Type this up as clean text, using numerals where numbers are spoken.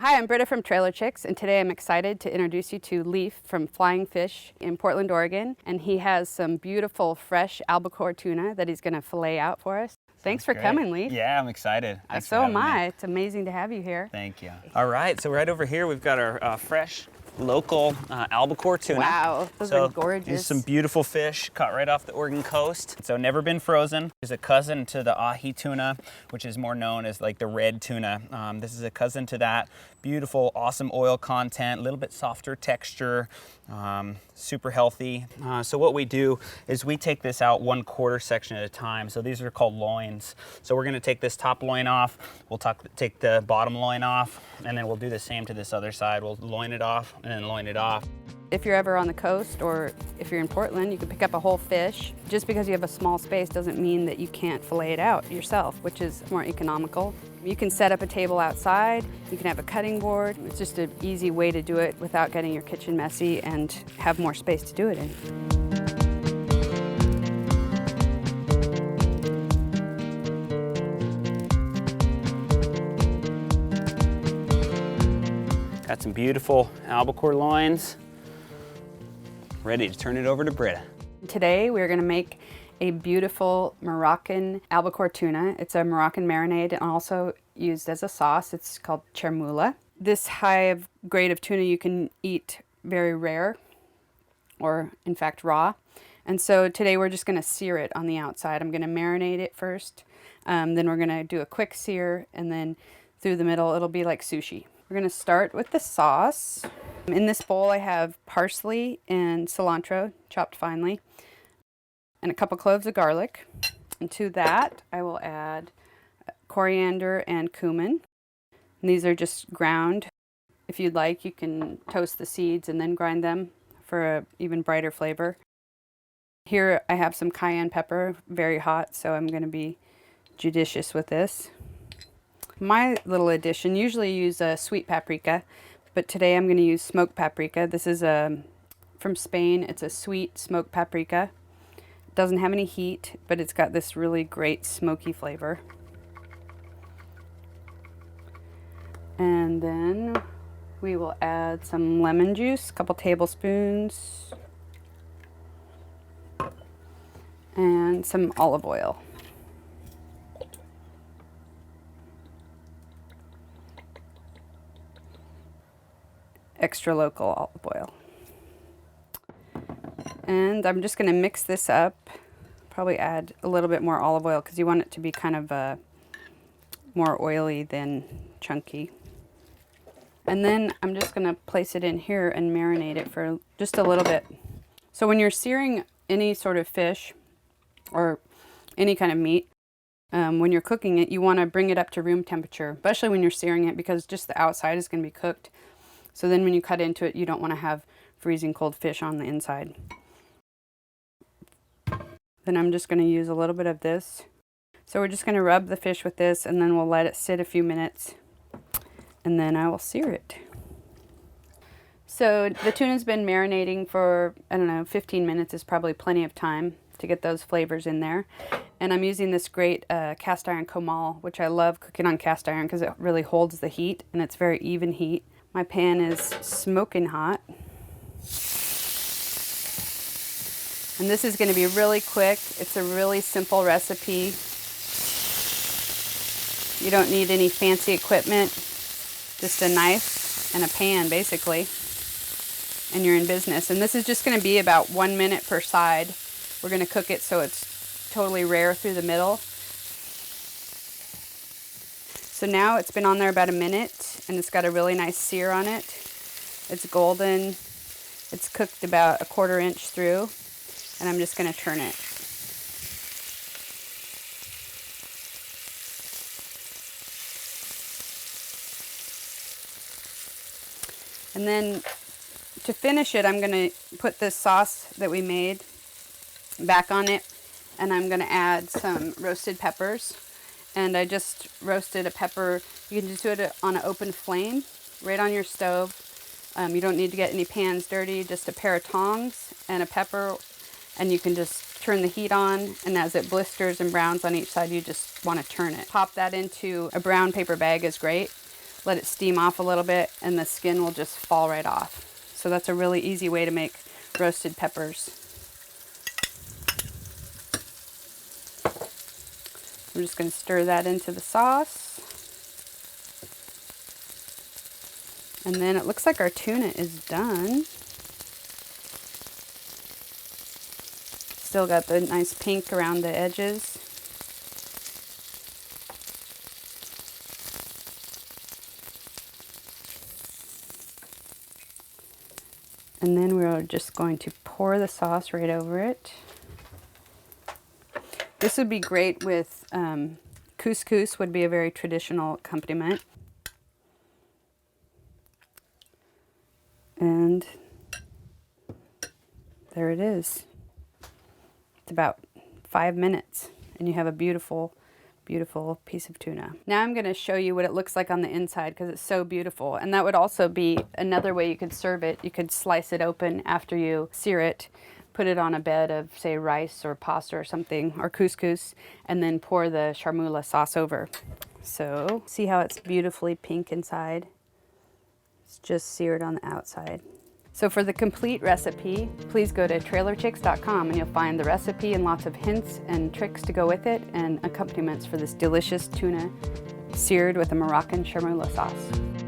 Hi, I'm Britta from Trailerchix, and today I'm excited to introduce you to Leaf from Flying Fish in Portland, Oregon. And he has some beautiful fresh albacore tuna that he's going to fillet out for us. Thanks for coming, Leaf. Yeah, I'm excited. Thanks so am I. It's amazing to have you here. Thank you. All right, so right over here we've got our fresh local albacore tuna. Wow, those are gorgeous. These some beautiful fish caught right off the Oregon coast. So never been frozen. It's a cousin to the ahi tuna, which is more known as like the red tuna. This is a cousin to that. Beautiful, awesome oil content, a little bit softer texture, super healthy. So what we do is we take this out 1/4 section at a time. So these are called loins. So we're gonna take this top loin off, we'll take the bottom loin off, and then we'll do the same to this other side. We'll loin it off and then loin it off. If you're ever on the coast or if you're in Portland, you can pick up a whole fish. Just because you have a small space doesn't mean that you can't fillet it out yourself, which is more economical. You can set up a table outside, you can have a cutting board. It's just an easy way to do it without getting your kitchen messy and have more space to do it in. Got some beautiful albacore loins. Ready to turn it over to Britta. Today we're going to make a beautiful Moroccan albacore tuna. It's a Moroccan marinade and also used as a sauce. It's called charmoula. This high grade of tuna you can eat very rare or in fact raw. And so today we're just going to sear it on the outside. I'm going to marinate it first. Then we're going to do a quick sear, and then through the middle it'll be like sushi. We're going to start with the sauce. In this bowl I have parsley and cilantro chopped finely and a couple cloves of garlic. And to that I will add coriander and cumin. And these are just ground. If you'd like, you can toast the seeds and then grind them for an even brighter flavor. Here I have some cayenne pepper, very hot, so I'm going to be judicious with this. My little addition, usually use a sweet paprika, but today I'm going to use smoked paprika. This is from Spain. It's a sweet smoked paprika. It doesn't have any heat, but it's got this really great smoky flavor. And then we will add some lemon juice, a couple tablespoons, and some olive oil. Extra local olive oil. And I'm just going to mix this up. Probably add a little bit more olive oil because you want it to be kind of more oily than chunky. And then I'm just going to place it in here and marinate it for just a little bit. So when you're searing any sort of fish or any kind of meat, when you're cooking it, you want to bring it up to room temperature, especially when you're searing it, because just the outside is going to be cooked. So then when you cut into it, you don't want to have freezing cold fish on the inside. Then I'm just going to use a little bit of this. So we're just going to rub the fish with this, and then we'll let it sit a few minutes, and then I will sear it. So the tuna's been marinating for, I don't know, 15 minutes is probably plenty of time to get those flavors in there. And I'm using this great cast iron comal, which I love cooking on cast iron because it really holds the heat, and it's very even heat. My pan is smoking hot. And this is going to be really quick. It's a really simple recipe. You don't need any fancy equipment, just a knife and a pan basically, and you're in business. And this is just going to be about 1 minute per side. We're going to cook it so it's totally rare through the middle. So now it's been on there about a minute, and it's got a really nice sear on it. It's golden. It's cooked about 1/4 inch through, and I'm just going to turn it. And then to finish it, I'm going to put this sauce that we made back on it, and I'm going to add some roasted peppers. And I just roasted a pepper. You can just do it on an open flame right on your stove. You don't need to get any pans dirty, just a pair of tongs and a pepper, and you can just turn the heat on, and as it blisters and browns on each side, you just want to turn it. Pop that into a brown paper bag is great, let it steam off a little bit, and the skin will just fall right off. So that's a really easy way to make roasted peppers. I'm just going to stir that into the sauce. And then it looks like our tuna is done. Still got the nice pink around the edges. And then we're just going to pour the sauce right over it. This would be great with couscous, would be a very traditional accompaniment. And there it is. It's about 5 minutes and you have a beautiful, beautiful piece of tuna. Now I'm going to show you what it looks like on the inside because it's so beautiful. And that would also be another way you could serve it. You could slice it open after you sear it, put it on a bed of, say, rice or pasta or something, or couscous, and then pour the charmoula sauce over. So see how it's beautifully pink inside? It's just seared on the outside. So for the complete recipe, please go to Trailerchix.com and you'll find the recipe and lots of hints and tricks to go with it and accompaniments for this delicious tuna seared with a Moroccan charmoula sauce.